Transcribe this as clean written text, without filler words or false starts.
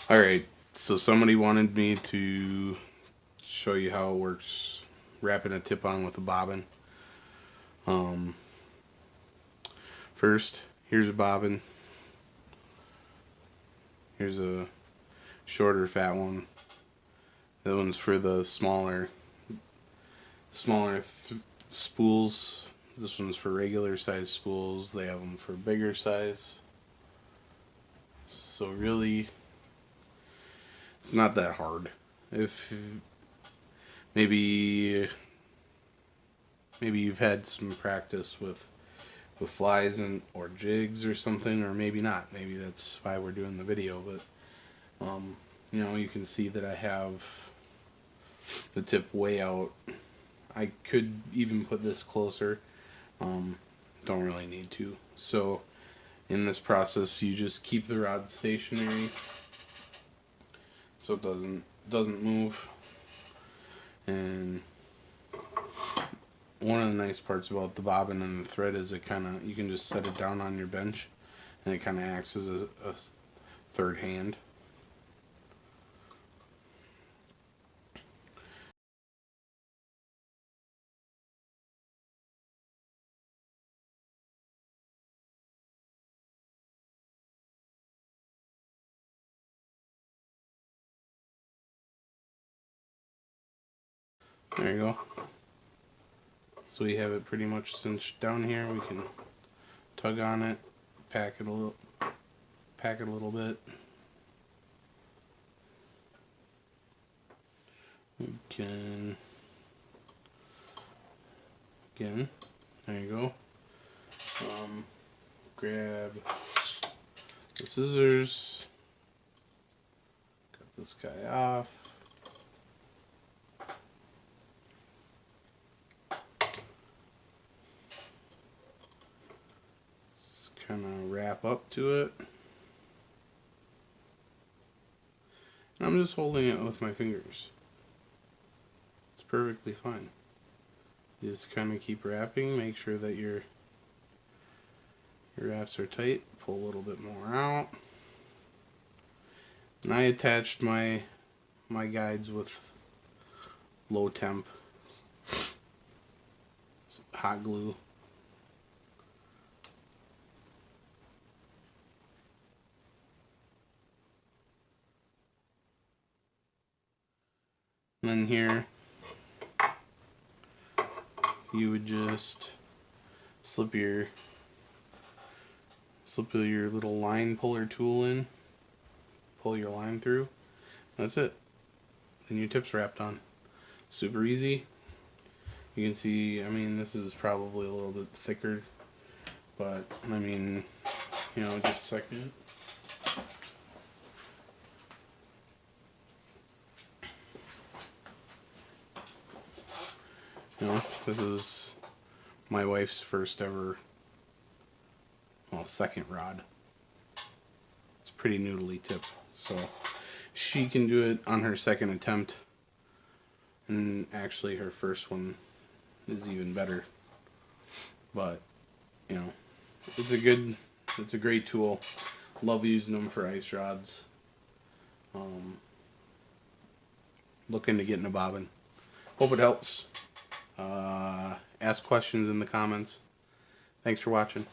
Alright, so somebody wanted me to show you how it works wrapping a tip on with a bobbin. First, here's a bobbin. Here's a shorter fat one. That one's for the smaller spools. This one's for regular size spools. They have them for bigger size. So really, it's not that hard. If maybe you've had some practice with flies and or jigs or something, or maybe not. Maybe that's why we're doing the video. But you know, you can see that I have the tip way out. I could even put this closer. Don't really need to. So in this process, you just keep the rod stationary so it doesn't move. And one of the nice parts about the bobbin and the thread is you can just set it down on your bench, and it kind of acts as a third hand. There you go. So we have it pretty much cinched down here. We can tug on it, pack it a little bit. We can, again, there you go. Grab the scissors, cut this guy off. Kind of wrap up to it. And I'm just holding it with my fingers. It's perfectly fine. You just kind of keep wrapping, make sure that your wraps are tight, pull a little bit more out. And I attached my guides with low temp hot glue. And then here, you would just slip your little line puller tool in, pull your line through. That's it. Then your tip's wrapped on. Super easy. You can see, I mean, this is probably a little bit thicker, but I mean, you know, just a second. You know, this is my wife's first ever, well, second rod. It's a pretty noodly tip, so she can do it on her second attempt, and actually her first one is even better. But you know, it's a great tool. Love using them for ice rods. Look into getting a bobbin. Hope it helps. Ask questions in the comments. Thanks for watching.